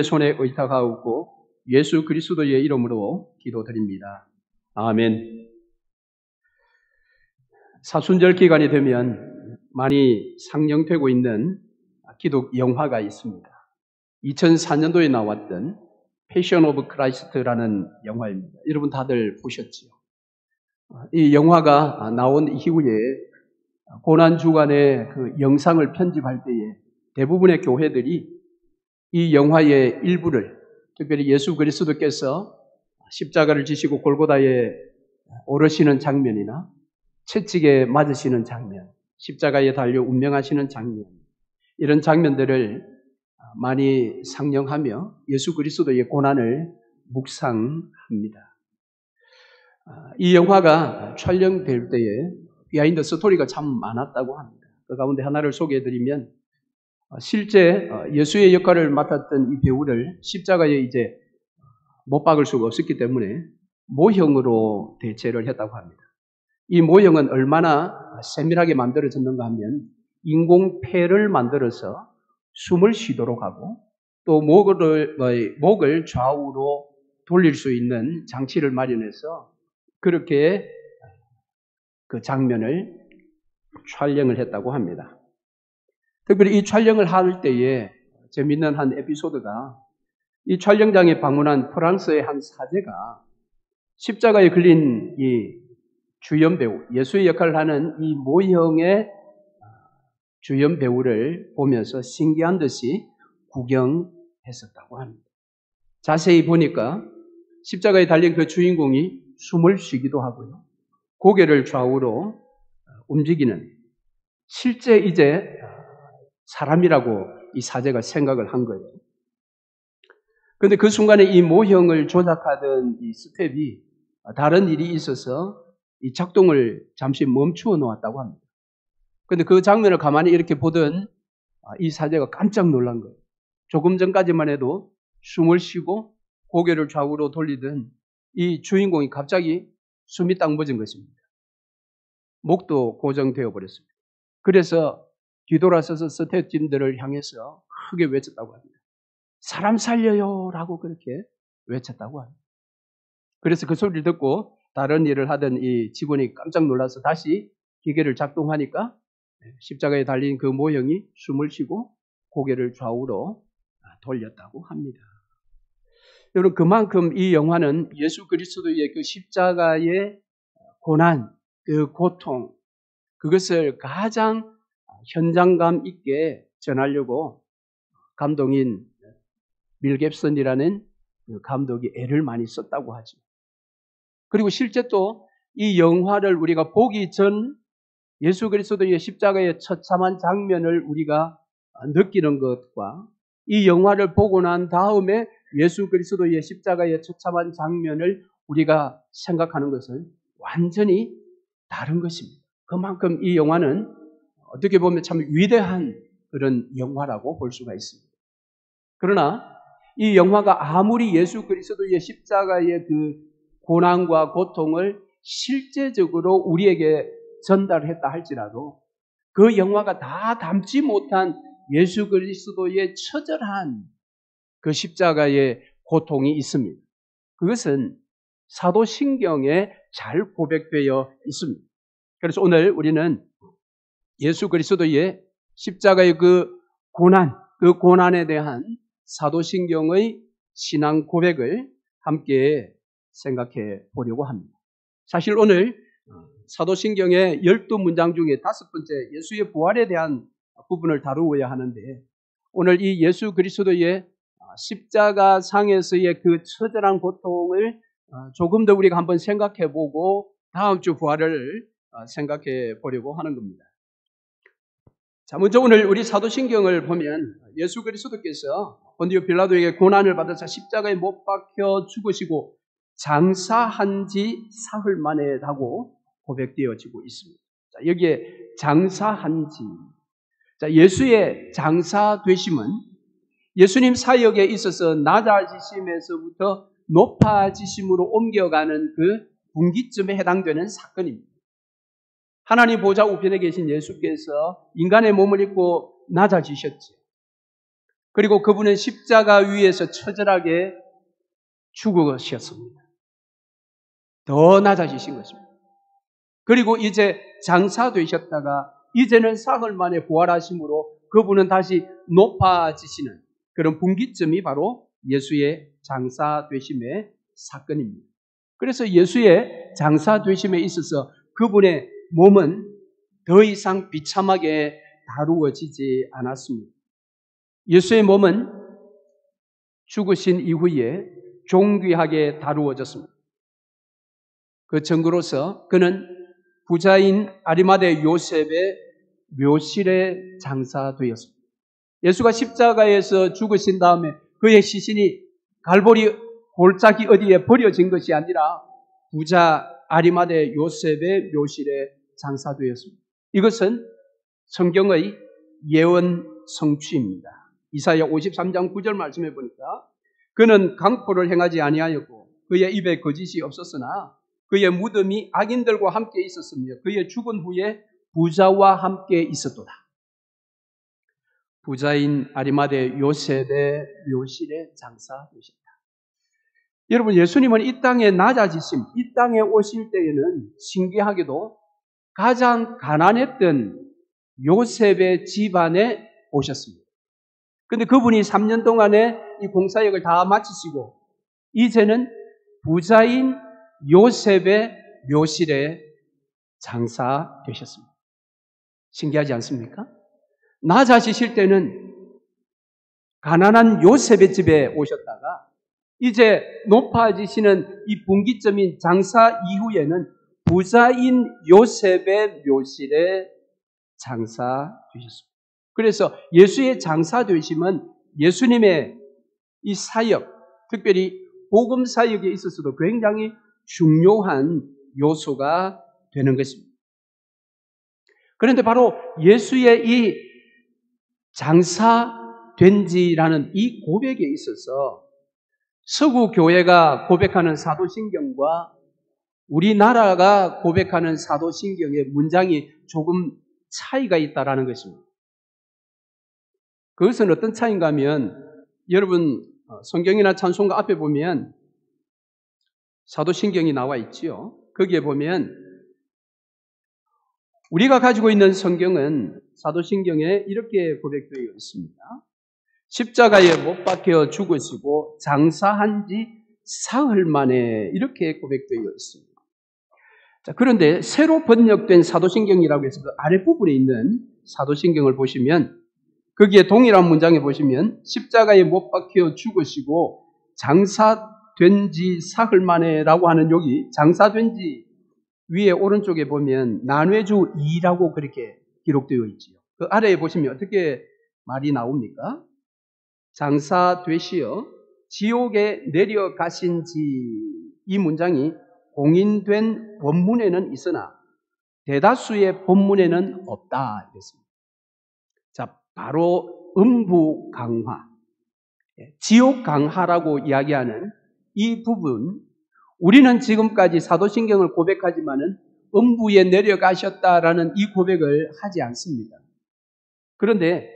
손에 의탁하옵고 예수 그리스도의 이름으로 기도드립니다. 아멘. 사순절 기간이 되면 많이 상영되고 있는 기독 영화가 있습니다. 2004년도에 나왔던 패션 오브 크라이스트라는 영화입니다. 여러분 다들 보셨지요? 이 영화가 나온 이후에 고난주간에 그 영상을 편집할 때에 대부분의 교회들이 이 영화의 일부를, 특별히 예수 그리스도께서 십자가를 지시고 골고다에 오르시는 장면이나 채찍에 맞으시는 장면, 십자가에 달려 운명하시는 장면, 이런 장면들을 많이 상영하며 예수 그리스도의 고난을 묵상합니다. 이 영화가 촬영될 때에 비하인드 스토리가 참 많았다고 합니다. 그 가운데 하나를 소개해드리면, 실제 예수의 역할을 맡았던 이 배우를 십자가에 이제 못 박을 수가 없었기 때문에 모형으로 대체를 했다고 합니다. 이 모형은 얼마나 세밀하게 만들어졌는가 하면 인공폐를 만들어서 숨을 쉬도록 하고 또 목을 좌우로 돌릴 수 있는 장치를 마련해서 그렇게 그 장면을 촬영을 했다고 합니다. 특별히 이 촬영을 할 때에 재미있는 한 에피소드가, 이 촬영장에 방문한 프랑스의 한 사제가 십자가에 걸린 이 주연 배우, 예수의 역할을 하는 이 모형의 주연 배우를 보면서 신기한 듯이 구경했었다고 합니다. 자세히 보니까 십자가에 달린 그 주인공이 숨을 쉬기도 하고요, 고개를 좌우로 움직이는, 실제 이제 사람이라고 이 사제가 생각을 한 거예요. 그런데 그 순간에 이 모형을 조작하던 이 스텝이 다른 일이 있어서 이 작동을 잠시 멈추어 놓았다고 합니다. 그런데 그 장면을 가만히 이렇게 보던 이 사제가 깜짝 놀란 거예요. 조금 전까지만 해도 숨을 쉬고 고개를 좌우로 돌리던 이 주인공이 갑자기 숨이 딱 멎은 것입니다. 목도 고정되어 버렸습니다. 그래서 뒤돌아서서 스태프진들을 향해서 크게 외쳤다고 합니다. 사람 살려요! 라고 그렇게 외쳤다고 합니다. 그래서 그 소리를 듣고 다른 일을 하던 이 직원이 깜짝 놀라서 다시 기계를 작동하니까 십자가에 달린 그 모형이 숨을 쉬고 고개를 좌우로 돌렸다고 합니다. 여러분, 그만큼 이 영화는 예수 그리스도의 그 십자가의 고난, 그 고통, 그것을 가장 현장감 있게 전하려고 감독인 밀 깁슨이라는 그 감독이 애를 많이 썼다고 하죠. 그리고 실제 또 이 영화를 우리가 보기 전 예수 그리스도의 십자가의 처참한 장면을 우리가 느끼는 것과 이 영화를 보고 난 다음에 예수 그리스도의 십자가의 처참한 장면을 우리가 생각하는 것은 완전히 다른 것입니다. 그만큼 이 영화는 어떻게 보면 참 위대한 그런 영화라고 볼 수가 있습니다. 그러나 이 영화가 아무리 예수 그리스도의 십자가의 그 고난과 고통을 실제적으로 우리에게 전달했다 할지라도 그 영화가 다 담지 못한 예수 그리스도의 처절한 그 십자가의 고통이 있습니다. 그것은 사도신경에 잘 고백되어 있습니다. 그래서 오늘 우리는 예수 그리스도의 십자가의 그 고난에 대한 사도신경의 신앙 고백을 함께 생각해 보려고 합니다. 사실 오늘 사도신경의 12문장 중에 5번째 예수의 부활에 대한 부분을 다루어야 하는데, 오늘 이 예수 그리스도의 십자가 상에서의 그 처절한 고통을 조금 더 우리가 한번 생각해 보고 다음 주 부활을 생각해 보려고 하는 겁니다. 자, 먼저 오늘 우리 사도신경을 보면 예수 그리스도께서 본디오 빌라도에게 고난을 받아서 십자가에 못 박혀 죽으시고 장사한 지 사흘 만에라고 고백되어지고 있습니다. 자, 여기에 장사한 지. 자, 예수의 장사되심은 예수님 사역에 있어서 낮아지심에서부터 높아지심으로 옮겨가는 그 분기점에 해당되는 사건입니다. 하나님 보좌 우편에 계신 예수께서 인간의 몸을 입고 낮아지셨지. 그리고 그분은 십자가 위에서 처절하게 죽으셨습니다. 더 낮아지신 것입니다. 그리고 이제 장사되셨다가 이제는 사흘 만에 부활하심으로 그분은 다시 높아지시는 그런 분기점이 바로 예수의 장사되심의 사건입니다. 그래서 예수의 장사되심에 있어서 그분의 몸은 더 이상 비참하게 다루어지지 않았습니다. 예수의 몸은 죽으신 이후에 존귀하게 다루어졌습니다. 그 증거로서 그는 부자인 아리마대 요셉의 묘실에 장사되었습니다. 예수가 십자가에서 죽으신 다음에 그의 시신이 갈보리 골짜기 어디에 버려진 것이 아니라 부자 아리마대 요셉의 묘실에 장사되었습니다. 이것은 성경의 예언 성취입니다. 이사야 53장 9절 말씀해 보니까 그는 강포를 행하지 아니하였고 그의 입에 거짓이 없었으나 그의 무덤이 악인들과 함께 있었으며 그의 죽은 후에 부자와 함께 있었도다. 부자인 아리마대 요셉의 묘실에 장사되셨다. 여러분, 예수님은 이 땅에 낮아지심, 이 땅에 오실 때에는 신기하게도 가장 가난했던 요셉의 집안에 오셨습니다. 그런데 그분이 3년 동안에 이 공사역을 다 마치시고 이제는 부자인 요셉의 묘실에 장사되셨습니다. 신기하지 않습니까? 낮아지실 때는 가난한 요셉의 집에 오셨다가 이제 높아지시는 이 분기점인 장사 이후에는 부자인 요셉의 묘실에 장사되셨습니다. 그래서 예수의 장사되심은 예수님의 이 사역, 특별히 복음 사역에 있어서도 굉장히 중요한 요소가 되는 것입니다. 그런데 바로 예수의 이 장사된지라는 이 고백에 있어서 서구 교회가 고백하는 사도신경과 우리나라가 고백하는 사도신경의 문장이 조금 차이가 있다라는 것입니다. 그것은 어떤 차이인가 하면 여러분 성경이나 찬송가 앞에 보면 사도신경이 나와 있지요. 거기에 보면 우리가 가지고 있는 성경은 사도신경에 이렇게 고백되어 있습니다. 십자가에 못 박혀 죽으시고 장사한 지 사흘 만에 이렇게 고백되어 있습니다. 자, 그런데 새로 번역된 사도신경이라고 해서 그 아랫부분에 있는 사도신경을 보시면 거기에 동일한 문장에 보시면 십자가에 못 박혀 죽으시고 장사된 지 사흘 만에라고 하는 여기 장사된 지 위에 오른쪽에 보면 난회주 2라고 그렇게 기록되어 있지요. 그 아래에 보시면 어떻게 말이 나옵니까? 장사되시어 지옥에 내려가신 지 이 문장이 공인된 원문에는 있으나 대다수의 본문에는 없다 이랬습니다. 자, 바로 음부 강화, 지옥 강화라고 이야기하는 이 부분, 우리는 지금까지 사도신경을 고백하지만은 음부에 내려가셨다라는 이 고백을 하지 않습니다. 그런데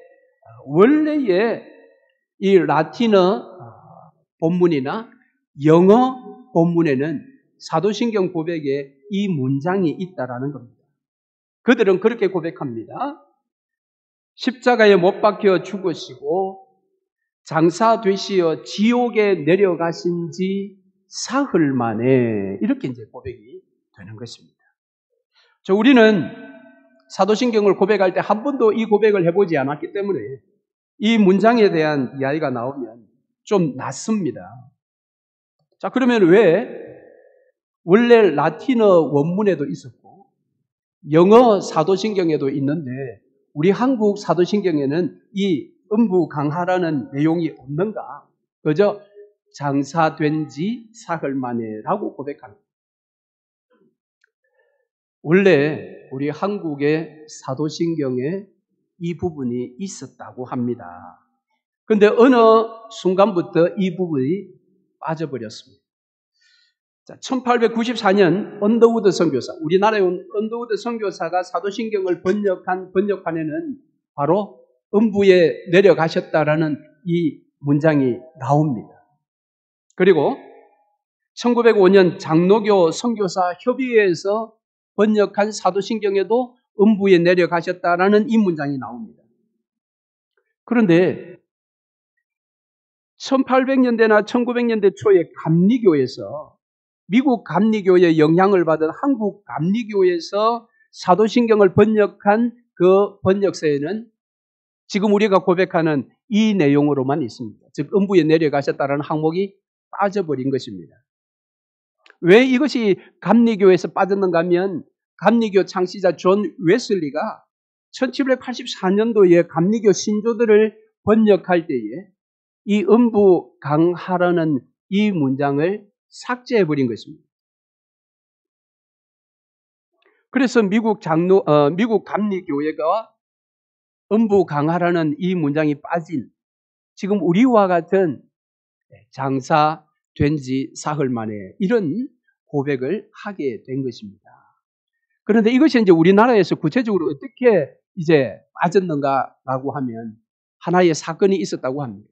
원래의 이 라틴어 본문이나 영어 본문에는 사도신경 고백에 이 문장이 있다라는 겁니다. 그들은 그렇게 고백합니다. 십자가에 못 박혀 죽으시고 장사되시어 지옥에 내려가신 지 사흘 만에 이렇게 이제 고백이 되는 것입니다. 우리는 사도신경을 고백할 때 한 번도 이 고백을 해보지 않았기 때문에 이 문장에 대한 이야기가 나오면 좀 낯섭니다. 자, 그러면 왜 원래 라틴어 원문에도 있었고 영어 사도신경에도 있는데 우리 한국 사도신경에는 이 음부 강하라는 내용이 없는가? 그저 장사된 지 사흘 만에라고 고백합니다. 원래 우리 한국의 사도신경에 이 부분이 있었다고 합니다. 그런데 어느 순간부터 이 부분이 빠져버렸습니다. 자, 1894년 언더우드 선교사, 우리나라에 온 언더우드 선교사가 사도신경을 번역한 번역판에는 바로 음부에 내려가셨다라는 이 문장이 나옵니다. 그리고 1905년 장로교 선교사 협의회에서 번역한 사도신경에도 음부에 내려가셨다라는 이 문장이 나옵니다. 그런데 1800년대나 1900년대 초에 감리교에서 미국 감리교의 영향을 받은 한국 감리교에서 사도신경을 번역한 그 번역서에는 지금 우리가 고백하는 이 내용으로만 있습니다. 즉 음부에 내려가셨다는 항목이 빠져버린 것입니다. 왜 이것이 감리교에서 빠졌는가 하면 감리교 창시자 존 웨슬리가 1784년도에 감리교 신조들을 번역할 때에 이 음부 강하라는 이 문장을 삭제해버린 것입니다. 그래서 미국 감리교회가 음부 강하라는 이 문장이 빠진 지금 우리와 같은 장사 된 지 사흘 만에 이런 고백을 하게 된 것입니다. 그런데 이것이 이제 우리나라에서 구체적으로 어떻게 이제 빠졌는가라고 하면 하나의 사건이 있었다고 합니다.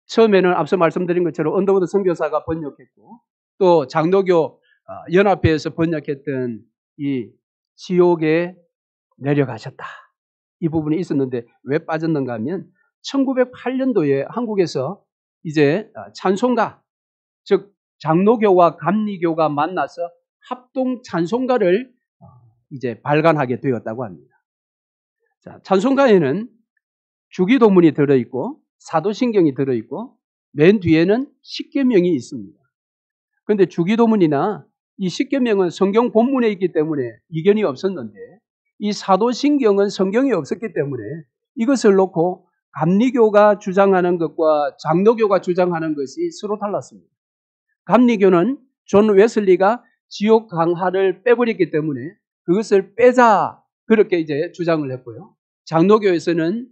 처음에는 앞서 말씀드린 것처럼 언더우드 선교사가 번역했고 또 장로교 연합회에서 번역했던 이 지옥에 내려가셨다. 이 부분이 있었는데 왜 빠졌는가 하면 1908년도에 한국에서 이제 찬송가, 즉 장로교와 감리교가 만나서 합동 찬송가를 이제 발간하게 되었다고 합니다. 자, 찬송가에는 주기도문이 들어있고 사도신경이 들어있고 맨 뒤에는 십계명이 있습니다. 그런데 주기도문이나 이 십계명은 성경 본문에 있기 때문에 이견이 없었는데 이 사도신경은 성경이 없었기 때문에 이것을 놓고 감리교가 주장하는 것과 장로교가 주장하는 것이 서로 달랐습니다. 감리교는 존 웨슬리가 지옥 강하를 빼버렸기 때문에 그것을 빼자 그렇게 이제 주장을 했고요. 장로교에서는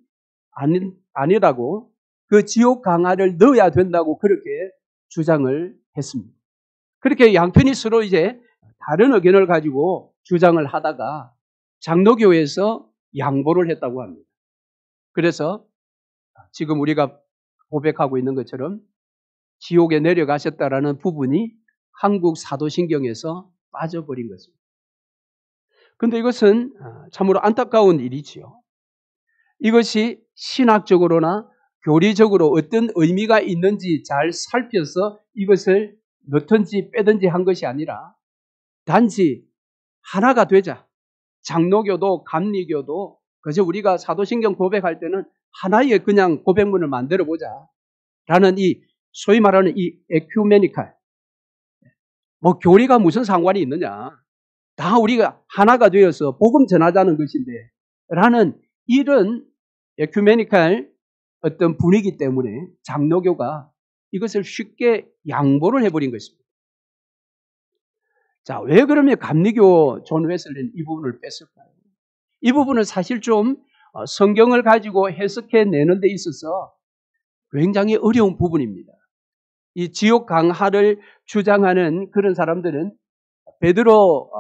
아니라고 그 지옥 강하를 넣어야 된다고 그렇게 주장을 했습니다. 그렇게 양편이 서로 이제 다른 의견을 가지고 주장을 하다가 장로교에서 양보를 했다고 합니다. 그래서 지금 우리가 고백하고 있는 것처럼 지옥에 내려가셨다라는 부분이 한국 사도신경에서 빠져버린 것입니다. 그런데 이것은 참으로 안타까운 일이지요. 이것이 신학적으로나 교리적으로 어떤 의미가 있는지 잘 살펴서 이것을 넣든지 빼든지 한 것이 아니라 단지 하나가 되자. 장로교도 감리교도 그저 우리가 사도신경 고백할 때는 하나의 그냥 고백문을 만들어 보자 라는 이 소위 말하는 이 에큐메니칼 뭐 교리가 무슨 상관이 있느냐 다 우리가 하나가 되어서 복음 전하자는 것인데 라는 이런 에큐메니칼 어떤 분위기 때문에 장로교가 이것을 쉽게 양보를 해버린 것입니다. 자, 왜 그러면 감리교 존 웨슬리는 이 부분을 뺐을까요? 이 부분은 사실 좀 성경을 가지고 해석해내는 데 있어서 굉장히 어려운 부분입니다. 이 지옥 강하를 주장하는 그런 사람들은 베드로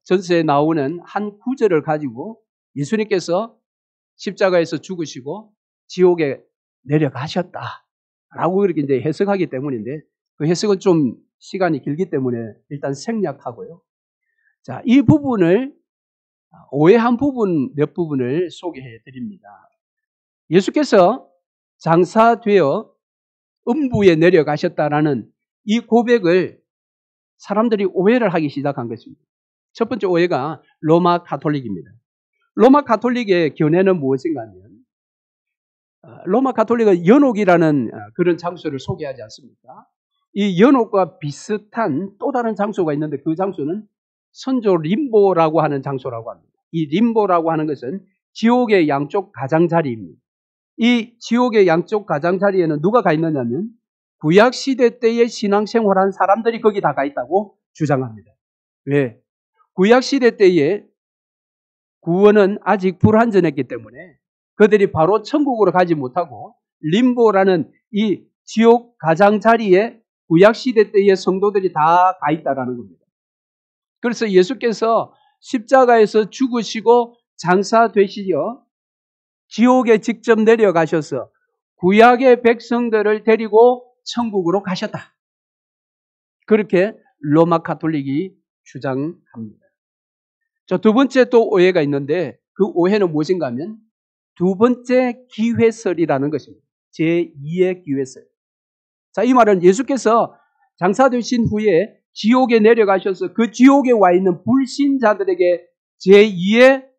전서에 나오는 한 구절을 가지고 예수님께서 십자가에서 죽으시고 지옥에 내려가셨다라고 그렇게 이제 해석하기 때문인데 그 해석은 좀 시간이 길기 때문에 일단 생략하고요. 자, 이 부분을 오해한 부분 몇 부분을 소개해 드립니다. 예수께서 장사되어 음부에 내려가셨다라는 이 고백을 사람들이 오해를 하기 시작한 것입니다. 첫 번째 오해가 로마 가톨릭입니다. 로마 가톨릭의 견해는 무엇인가 하면 로마 가톨릭은 연옥이라는 그런 장소를 소개하지 않습니까? 이 연옥과 비슷한 또 다른 장소가 있는데 그 장소는 선조 림보라고 하는 장소라고 합니다. 이 림보라고 하는 것은 지옥의 양쪽 가장자리입니다. 이 지옥의 양쪽 가장자리에는 누가 가 있느냐면 구약시대 때의 신앙생활한 사람들이 거기 다 가 있다고 주장합니다. 왜? 구약시대 때에 구원은 아직 불완전했기 때문에 그들이 바로 천국으로 가지 못하고 림보라는 이 지옥 가장자리에 구약시대 때의 성도들이 다 가 있다라는 겁니다. 그래서 예수께서 십자가에서 죽으시고 장사되시려 지옥에 직접 내려가셔서 구약의 백성들을 데리고 천국으로 가셨다. 그렇게 로마 가톨릭이 주장합니다. 자, 두 번째 또 오해가 있는데 그 오해는 무엇인가 하면 두 번째 기회설이라는 것입니다. 제2의 기회설. 자, 이 말은 예수께서 장사되신 후에 지옥에 내려가셔서 그 지옥에 와 있는 불신자들에게 제2의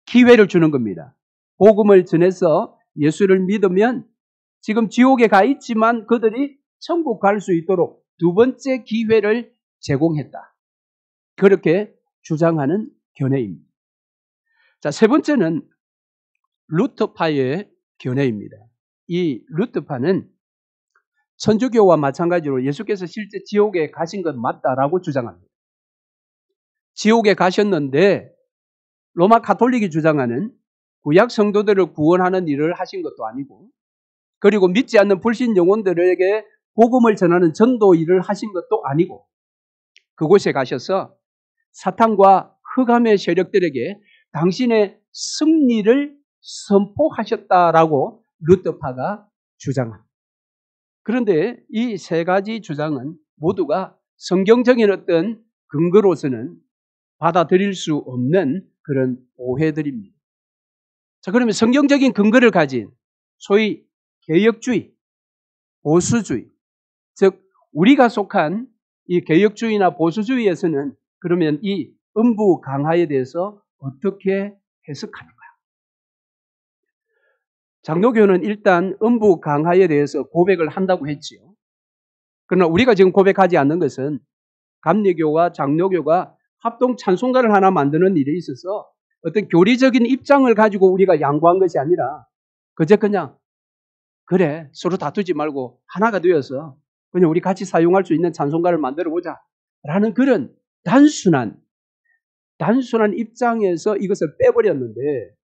기회를 주는 겁니다. 복음을 전해서 예수를 믿으면 지금 지옥에 가 있지만 그들이 천국 갈 수 있도록 두 번째 기회를 제공했다. 그렇게 주장하는 견해입니다. 자, 세 번째는 루터파의 견해입니다. 이 루터파는 천주교와 마찬가지로 예수께서 실제 지옥에 가신 것 맞다라고 주장합니다. 지옥에 가셨는데 로마 가톨릭이 주장하는 구약 성도들을 구원하는 일을 하신 것도 아니고 그리고 믿지 않는 불신 영혼들에게 복음을 전하는 전도 일을 하신 것도 아니고 그곳에 가셔서 사탄과 흑암의 세력들에게 당신의 승리를 선포하셨다라고 루터파가 주장합니다. 그런데 이 세 가지 주장은 모두가 성경적인 어떤 근거로서는 받아들일 수 없는 그런 오해들입니다. 자, 그러면 성경적인 근거를 가진 소위 개혁주의, 보수주의, 즉 우리가 속한 이 개혁주의나 보수주의에서는 그러면 이 음부 강화에 대해서 어떻게 해석하는가? 장로교는 일단 음부 강화에 대해서 고백을 한다고 했지요. 그러나 우리가 지금 고백하지 않는 것은 감리교와 장로교가 합동 찬송가를 하나 만드는 일에 있어서 어떤 교리적인 입장을 가지고 우리가 양보한 것이 아니라 그저 그냥 그래 서로 다투지 말고 하나가 되어서 그냥 우리 같이 사용할 수 있는 찬송가를 만들어 보자 라는 그런 단순한 입장에서 이것을 빼버렸는데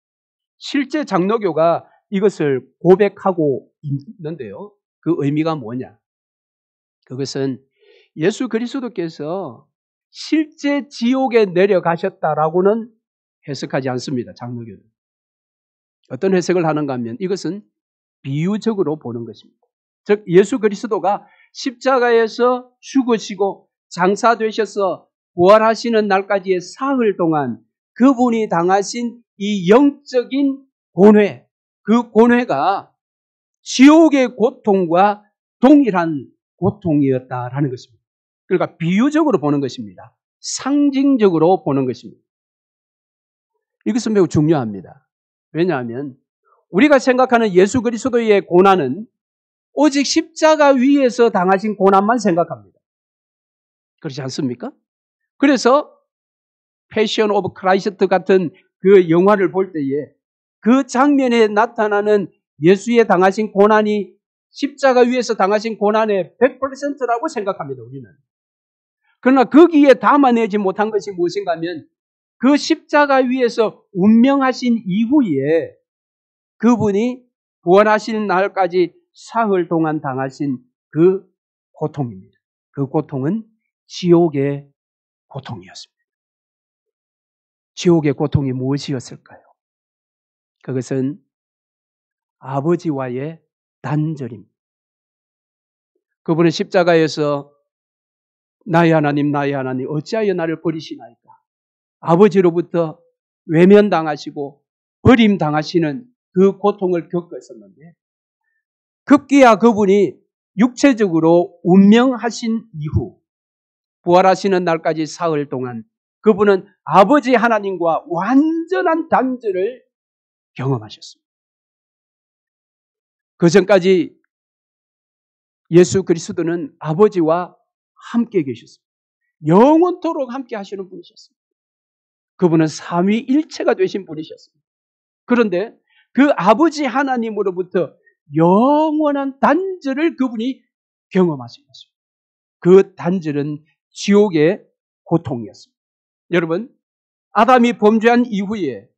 실제 장로교가 이것을 고백하고 있는데요. 그 의미가 뭐냐? 그것은 예수 그리스도께서 실제 지옥에 내려가셨다라고는 해석하지 않습니다. 장로교는. 어떤 해석을 하는가 하면 이것은 비유적으로 보는 것입니다. 즉 예수 그리스도가 십자가에서 죽으시고 장사되셔서 부활하시는 날까지의 사흘 동안 그분이 당하신 이 영적인 고뇌, 그 고뇌가 지옥의 고통과 동일한 고통이었다라는 것입니다. 그러니까 비유적으로 보는 것입니다. 상징적으로 보는 것입니다. 이것은 매우 중요합니다. 왜냐하면 우리가 생각하는 예수 그리스도의 고난은 오직 십자가 위에서 당하신 고난만 생각합니다. 그렇지 않습니까? 그래서 패션 오브 크라이스트 같은 그 영화를 볼 때에 그 장면에 나타나는 예수의 당하신 고난이 십자가 위에서 당하신 고난의 100%라고 생각합니다. 우리는. 그러나 거기에 담아내지 못한 것이 무엇인가 하면 그 십자가 위에서 운명하신 이후에 그분이 부활하시는 날까지 사흘 동안 당하신 그 고통입니다. 그 고통은 지옥의 고통이었습니다. 지옥의 고통이 무엇이었을까요? 그것은 아버지와의 단절입니다. 그분은 십자가에서 나의 하나님 어찌하여 나를 버리시나이까? 아버지로부터 외면당하시고 버림당하시는 그 고통을 겪었었는데 급기야 그분이 육체적으로 운명하신 이후 부활하시는 날까지 사흘 동안 그분은 아버지 하나님과 완전한 단절을 경험하셨습니다. 그 전까지 예수 그리스도는 아버지와 함께 계셨습니다. 영원토록 함께 하시는 분이셨습니다. 그분은 삼위일체가 되신 분이셨습니다. 그런데 그 아버지 하나님으로부터 영원한 단절을 그분이 경험하신 것입니다. 그 단절은 지옥의 고통이었습니다. 여러분, 아담이 범죄한 이후에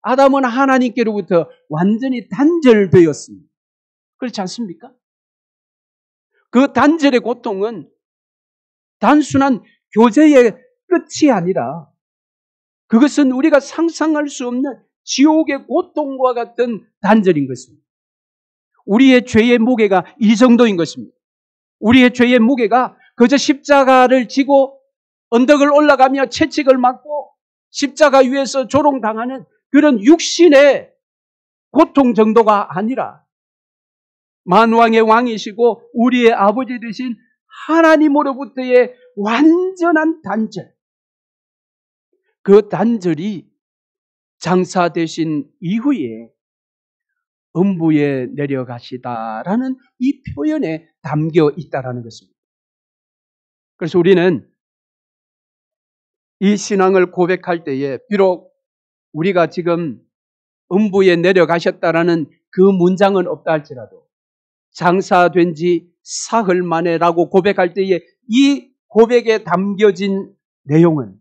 아담은 하나님께로부터 완전히 단절되었습니다. 그렇지 않습니까? 그 단절의 고통은 단순한 교제의 끝이 아니라 그것은 우리가 상상할 수 없는 지옥의 고통과 같은 단절인 것입니다. 우리의 죄의 무게가 이 정도인 것입니다. 우리의 죄의 무게가 그저 십자가를 지고 언덕을 올라가며 채찍을 맞고 십자가 위에서 조롱당하는 그런 육신의 고통 정도가 아니라 만왕의 왕이시고 우리의 아버지 되신 하나님으로부터의 완전한 단절, 그 단절이 장사되신 이후에 음부에 내려가시다라는 이 표현에 담겨 있다라는 것입니다. 그래서 우리는 이 신앙을 고백할 때에 비록 우리가 지금 음부에 내려가셨다라는 그 문장은 없다 할지라도 장사된 지 사흘 만에라고 고백할 때에 이 고백에 담겨진 내용은,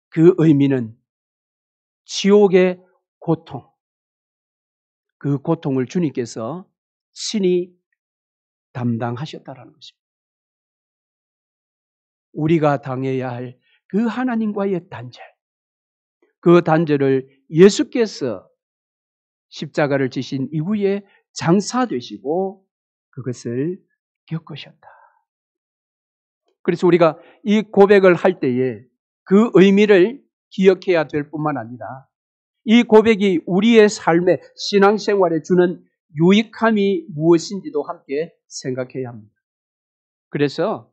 그 의미는 지옥의 고통, 그 고통을 주님께서 친히 담당하셨다라는 것입니다. 우리가 당해야 할 그 하나님과의 단절, 그 단절을 예수께서 십자가를 지신 이후에 장사되시고 그것을 겪으셨다. 그래서 우리가 이 고백을 할 때에 그 의미를 기억해야 될 뿐만 아니라 이 고백이 우리의 삶의 신앙생활에 주는 유익함이 무엇인지도 함께 생각해야 합니다. 그래서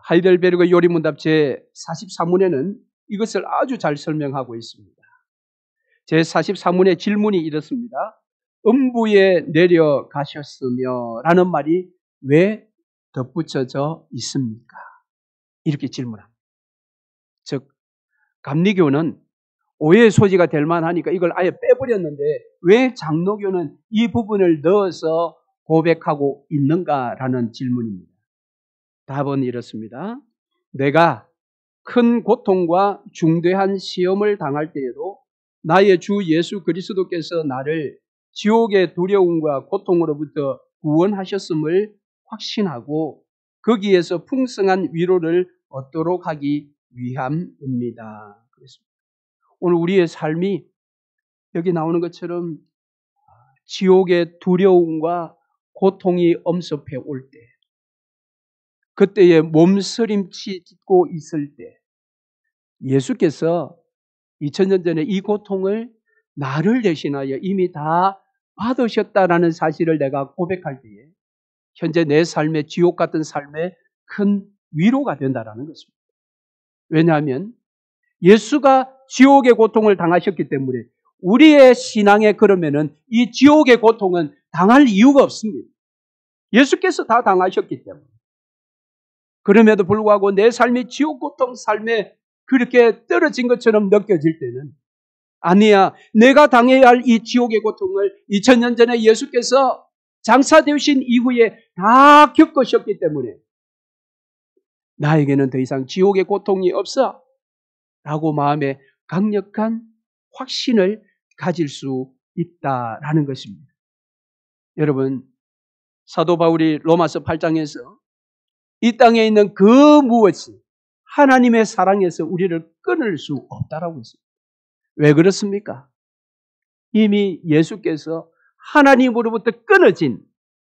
하이델베르그 요리문답 제43문에는 이것을 아주 잘 설명하고 있습니다. 제43문의 질문이 이렇습니다. 음부에 내려가셨으며 라는 말이 왜 덧붙여져 있습니까? 이렇게 질문합니다. 즉, 감리교는 오해의 소지가 될 만하니까 이걸 아예 빼버렸는데 왜 장로교는 이 부분을 넣어서 고백하고 있는가라는 질문입니다. 답은 이렇습니다. 내가 큰 고통과 중대한 시험을 당할 때에도 나의 주 예수 그리스도께서 나를 지옥의 두려움과 고통으로부터 구원하셨음을 확신하고 거기에서 풍성한 위로를 얻도록 하기 위함입니다. 그렇습니다. 오늘 우리의 삶이 여기 나오는 것처럼 지옥의 두려움과 고통이 엄습해 올 때, 그때에 몸서림치고 있을 때 예수께서 2000년 전에 이 고통을 나를 대신하여 이미 다 받으셨다라는 사실을 내가 고백할 때에 현재 내 삶의 지옥 같은 삶에 큰 위로가 된다라는 것입니다. 왜냐하면 예수가 지옥의 고통을 당하셨기 때문에 우리의 신앙에 그러면은 이 지옥의 고통은 당할 이유가 없습니다. 예수께서 다 당하셨기 때문에. 그럼에도 불구하고 내 삶이 지옥 고통 삶에 그렇게 떨어진 것처럼 느껴질 때는 아니야, 내가 당해야 할 이 지옥의 고통을 2000년 전에 예수께서 장사되신 이후에 다 겪으셨기 때문에 나에게는 더 이상 지옥의 고통이 없어 라고 마음에 강력한 확신을 가질 수 있다라는 것입니다. 여러분, 사도 바울이 로마서 8장에서 이 땅에 있는 그 무엇이 하나님의 사랑에서 우리를 끊을 수 없다라고 했습니다. 왜 그렇습니까? 이미 예수께서 하나님으로부터 끊어진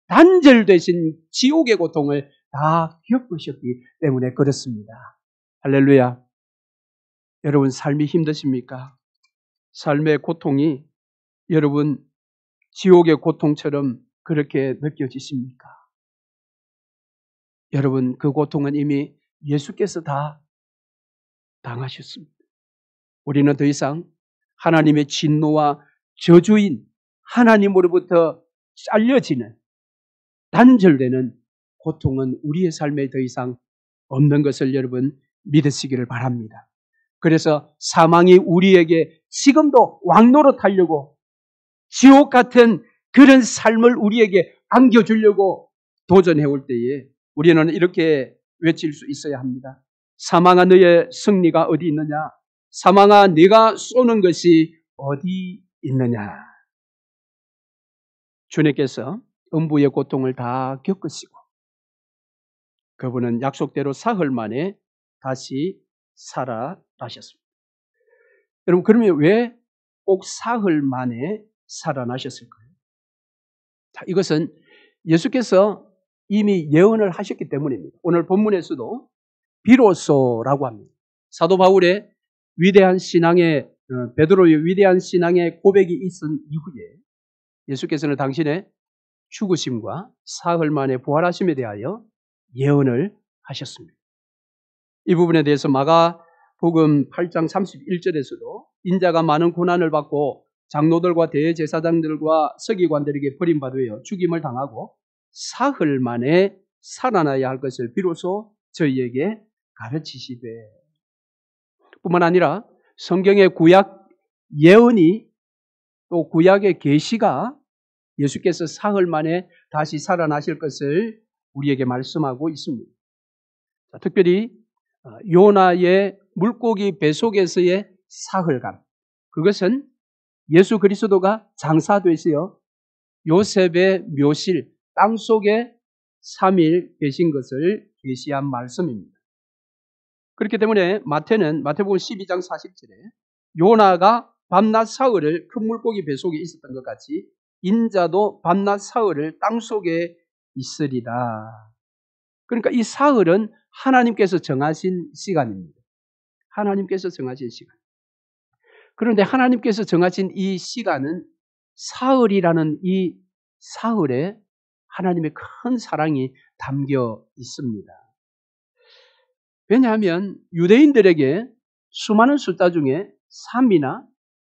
단절되신 지옥의 고통을 다 겪으셨기 때문에 그렇습니다. 할렐루야. 여러분, 삶이 힘드십니까? 삶의 고통이 여러분 지옥의 고통처럼 그렇게 느껴지십니까? 여러분, 그 고통은 이미 예수께서 다 당하셨습니다. 우리는 더 이상 하나님의 진노와 저주인 하나님으로부터 잘려지는 단절되는 고통은 우리의 삶에 더 이상 없는 것을 여러분 믿으시기를 바랍니다. 그래서 사망이 우리에게 지금도 왕노릇하려고 지옥 같은 그런 삶을 우리에게 안겨주려고 도전해 올 때에 우리는 이렇게 외칠 수 있어야 합니다. 사망아, 너의 승리가 어디 있느냐? 사망아, 네가 쏘는 것이 어디 있느냐? 주님께서 음부의 고통을 다 겪으시고 그분은 약속대로 사흘 만에 다시 살아나셨습니다. 여러분, 그러면 왜 꼭 사흘 만에 살아나셨을까요? 이것은 예수께서 이미 예언을 하셨기 때문입니다. 오늘 본문에서도 비로소라고 합니다. 사도 바울의 위대한 신앙의 베드로의 위대한 신앙의 고백이 있은 이후에 예수께서는 당신의 죽으심과 사흘 만에 부활하심에 대하여 예언을 하셨습니다. 이 부분에 대해서 마가복음 8장 31절에서도 인자가 많은 고난을 받고 장로들과 대제사장들과 서기관들에게 버림받으여 죽임을 당하고 사흘 만에 살아나야 할 것을 비로소 저희에게 가르치시되, 뿐만 아니라 성경의 구약 예언이 또 구약의 계시가 예수께서 사흘 만에 다시 살아나실 것을 우리에게 말씀하고 있습니다. 특별히 요나의 물고기 뱃속에서의 사흘간, 그것은 예수 그리스도가 장사되시어 요셉의 묘실 땅속에 3일 계신 것을 계시한 말씀입니다. 그렇기 때문에 마태복음 12장 40절에 요나가 밤낮 사흘을 큰 물고기 뱃속에 있었던 것 같이 인자도 밤낮 사흘을 땅속에 있으리라. 그러니까 이 사흘은 하나님께서 정하신 시간입니다. 하나님께서 정하신 시간. 그런데 하나님께서 정하신 이 시간은 사흘이라는 이 사흘에 하나님의 큰 사랑이 담겨 있습니다. 왜냐하면 유대인들에게 수많은 숫자 중에 3이나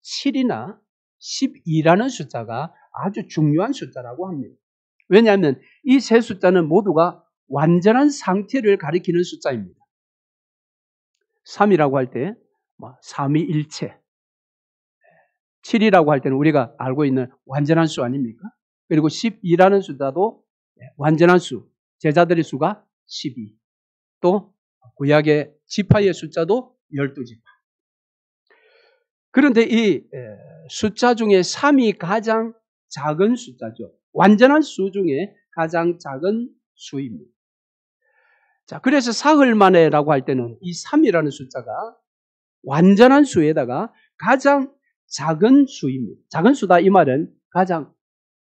7이나 12라는 숫자가 아주 중요한 숫자라고 합니다. 왜냐하면 이 세 숫자는 모두가 완전한 상태를 가리키는 숫자입니다. 3이라고 할 때 삼위일체, 7이라고 할 때는 우리가 알고 있는 완전한 수 아닙니까? 그리고 12라는 숫자도 완전한 수, 제자들의 수가 12. 또 구약의 지파의 숫자도 12지파. 그런데 이 숫자 중에 3이 가장 작은 숫자죠. 완전한 수 중에 가장 작은 수입니다. 자, 그래서 사흘 만에라고 할 때는 이 3이라는 숫자가 완전한 수에다가 가장 작은 수입니다. 작은 수다 이 말은 가장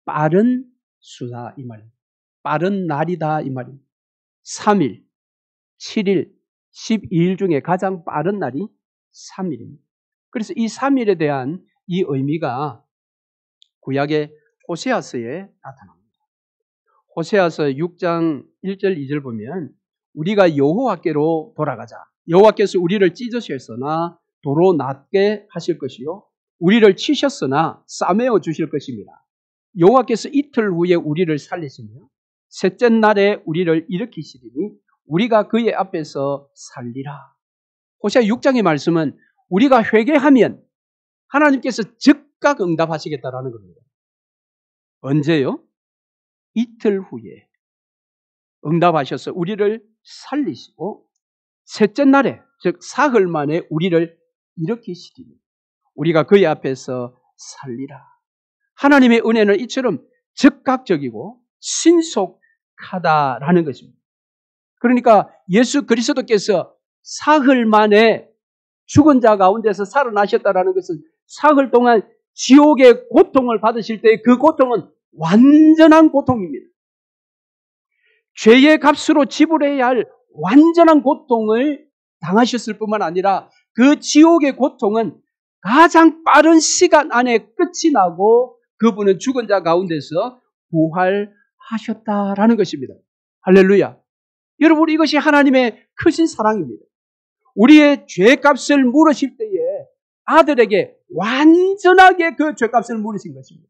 빠른 수다 이 말입니다. 빠른 날이다 이 말입니다. 3일, 7일, 12일 중에 가장 빠른 날이 3일입니다. 그래서 이 3일에 대한 이 의미가 구약의 호세아서에 나타납니다. 호세아서 6장 1절 2절 보면 우리가 여호와께로 돌아가자. 여호와께서 우리를 찢으셨으나 도로 낫게 하실 것이요 우리를 치셨으나 싸매어 주실 것입니다. 여호와께서 이틀 후에 우리를 살리시며 셋째 날에 우리를 일으키시리니 우리가 그의 앞에서 살리라. 호세아 6장의 말씀은 우리가 회개하면 하나님께서 즉각 응답하시겠다라는 겁니다. 언제요? 이틀 후에 응답하셔서 우리를 살리시고 셋째 날에 즉 사흘 만에 우리를 일으키시리니 우리가 그의 앞에서 살리라. 하나님의 은혜는 이처럼 즉각적이고 신속하다라는 것입니다. 그러니까 예수 그리스도께서 사흘 만에 죽은 자 가운데서 살아나셨다라는 것은 사흘 동안 지옥의 고통을 받으실 때 그 고통은 완전한 고통입니다. 죄의 값으로 지불해야 할 완전한 고통을 당하셨을 뿐만 아니라 그 지옥의 고통은 가장 빠른 시간 안에 끝이 나고 그분은 죽은 자 가운데서 부활하셨다라는 것입니다. 할렐루야. 여러분, 이것이 하나님의 크신 사랑입니다. 우리의 죄값을 물으실 때에 아들에게 완전하게 그 죄값을 물으신 것입니다.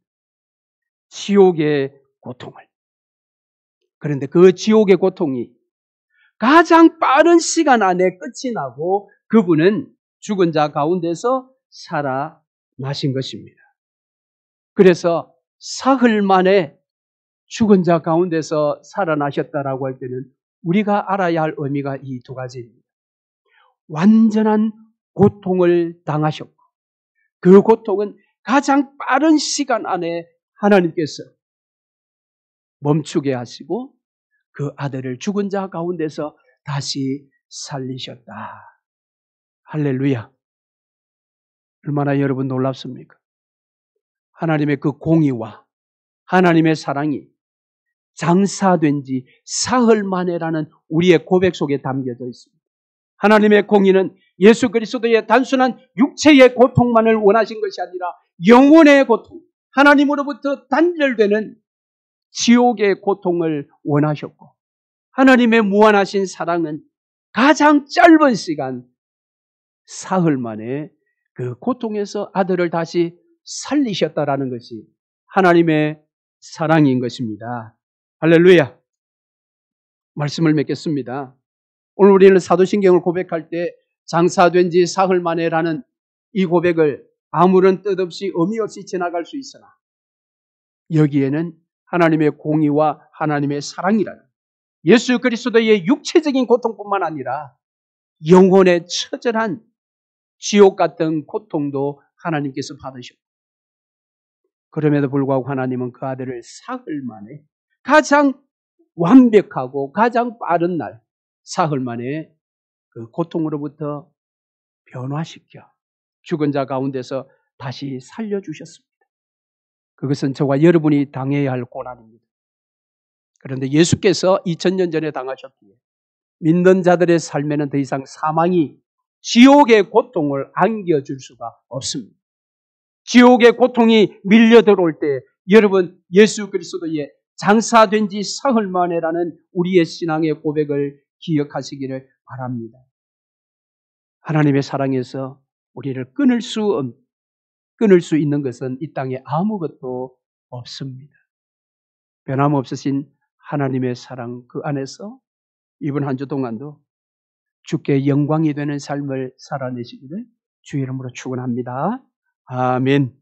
지옥의 고통을. 그런데 그 지옥의 고통이 가장 빠른 시간 안에 끝이 나고 그분은 죽은 자 가운데서 살아나신 것입니다. 그래서 사흘 만에 죽은 자 가운데서 살아나셨다라고 할 때는 우리가 알아야 할 의미가 이 두 가지입니다. 완전한 고통을 당하셨고 그 고통은 가장 빠른 시간 안에 하나님께서 멈추게 하시고 그 아들을 죽은 자 가운데서 다시 살리셨다. 할렐루야. 얼마나 여러분 놀랍습니까? 하나님의 그 공의와 하나님의 사랑이 장사된 지 사흘 만에라는 우리의 고백 속에 담겨져 있습니다. 하나님의 공의는 예수 그리스도의 단순한 육체의 고통만을 원하신 것이 아니라 영혼의 고통, 하나님으로부터 단절되는 지옥의 고통을 원하셨고, 하나님의 무한하신 사랑은 가장 짧은 시간 사흘 만에 그 고통에서 아들을 다시 살리셨다라는 것이 하나님의 사랑인 것입니다. 할렐루야. 말씀을 맺겠습니다. 오늘 우리는 사도신경을 고백할 때 장사된 지 사흘 만에라는 이 고백을 아무런 뜻 없이 의미 없이 지나갈 수 있으나 여기에는 하나님의 공의와 하나님의 사랑이라는 예수 그리스도의 육체적인 고통뿐만 아니라 영혼의 처절한 지옥 같은 고통도 하나님께서 받으셨고, 그럼에도 불구하고 하나님은 그 아들을 사흘 만에 가장 완벽하고 가장 빠른 날 사흘 만에 그 고통으로부터 변화시켜 죽은 자 가운데서 다시 살려주셨습니다. 그것은 저와 여러분이 당해야 할 고난입니다. 그런데 예수께서 2000년 전에 당하셨기에 믿는 자들의 삶에는 더 이상 사망이 지옥의 고통을 안겨줄 수가 없습니다. 지옥의 고통이 밀려 들어올 때 여러분 예수 그리스도의 장사된 지 사흘 만에라는 우리의 신앙의 고백을 기억하시기를 바랍니다. 하나님의 사랑에서 우리를 끊을 수 있는 것은 이 땅에 아무것도 없습니다. 변함없으신 하나님의 사랑 그 안에서 이번 한 주 동안도 주께 영광이 되는 삶을 살아내시기를 주의 이름으로 축원합니다. 아멘.